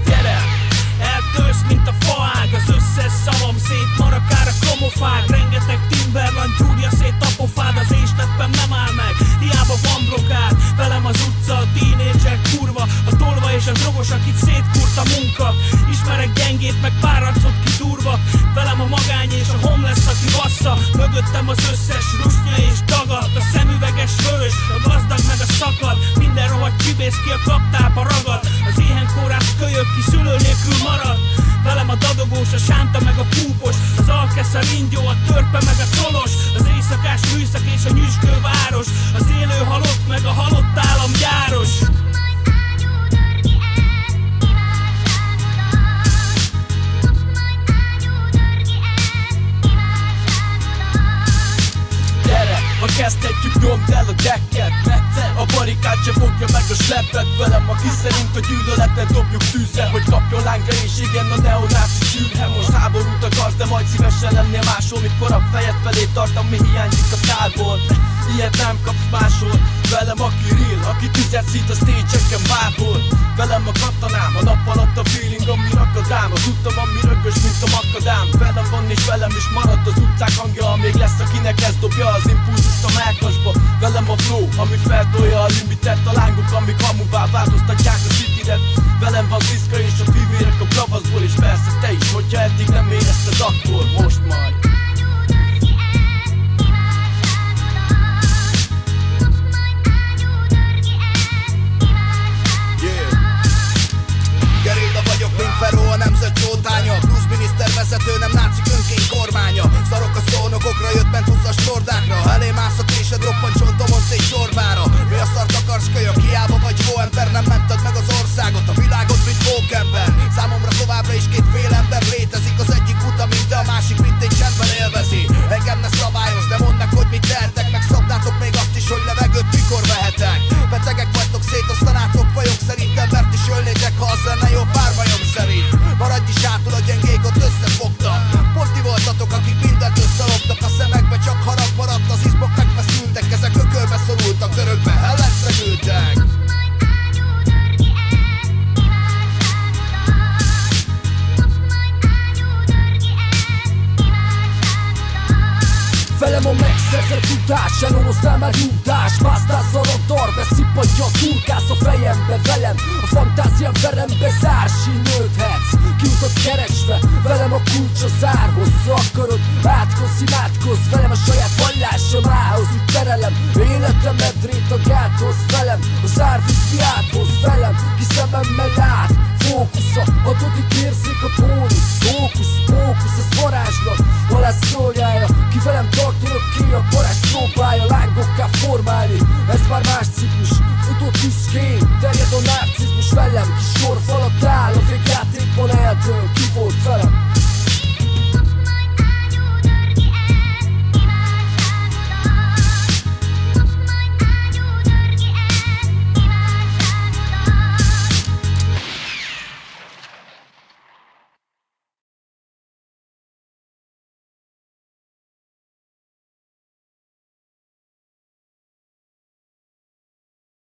Gyere! Eltörsz, mint a faág, az összes szavam szétmarad akár a kromofág. Rengeteg Timberland gyúrja szét a pofád, az én steppem nem áll meg, hiába van blokád. Velem az utca, a tínédzser kurva, a tolva és a drogos, akit szétkúrt a munka. Ismerek gyengét, meg pár arcot kidurva, velem a magány és a homeless, aki bassza. Mögöttem az összes rusnya és dagat, a szemüveges hős, a gazdag meg a szakad. Minden rohadt csibész ki a kaptába ragad, az éhenkórás kölyök ki szülő nélkül marad. Velem a dadogós, a sánta meg a púpos, az alkesz, a ringyó, a törpe meg a colos, az éjszakás műszak és a nyüzsgő város, az élő halott meg a halott állam gyáros. Ha kezdhetjük, nyomd el a decket. A barikát se fogja meg a sleppet velem, aki szerint a gyűlöletet dobjuk tűzre, hogy kapjon lángra és igen a neonáci sűrhe. Most háborút akarsz, de majd szívesen lennél máshol, mikor a fejed felé tart, ami hiányzik a tálból. Ilyet nem kapsz máshol. Velem aki real, aki tüzet szít a stage-eken bárhol. Velem a katonám, a nap alatt a feeling, ami rakad rám. Az utam, ami rögös, mint a makadám. Velem van és velem is marad az utcák hangja, amíg lesz, akinek ez dobja az impulzust a melkasba. Velem a flow, ami feltolja a limitet. A lángok, amik hamuvá változtatják a cityret. Velem van Sziszka és a fivérek a bravaszból, és persze te is, hogyha eddig nem érezted, akkor most majd. Gerilla vagyok, mint Feró, a nemzet csótánya. Plusz miniszter vezető, nem nácik önkény kormánya. Szarok a szónokokra, jött ment 20-as csordákra. Elém ászok és a droppan csontomon szét csorbára. Mi a szart akarsz kölyök, hiába vagy jó ember. Nem mented meg az országot, a világot, mint pókember. Számomra továbbra is két fél ember létezik. Az egyik buta, mint te, a másik, mint egy csendben élvezi. Engem ne szabályoz, de mondd meg, hogy mit tehetek. Meg szabdátok még azt is, hogy levegőt mikor vehetek. Betegek vagytok, szétosztanátok vagyok szerintem, mert is ölnétek, ha az lenne jó párbajom szerint. Maradj is hátul, a gyengék ott összefogtak. Pont ti voltatok, akik mindent összeloptak. A szemekbe csak harag maradt, az izmok megfeszültek. Ezek ökölbe szorultak, törökbe ellenszegültek. Velem a megszerzett tudás, elorosztál már Júdás. Másztázz a radar, beszippantja a turkász a fejembe. Velem a fantáziám verembe zár, sínődhetsz kiutat keresve, velem a kulcs a zárhoz. Ha akarod, átkozz, imádkozz, velem a saját vallásom ához. Úgy terelem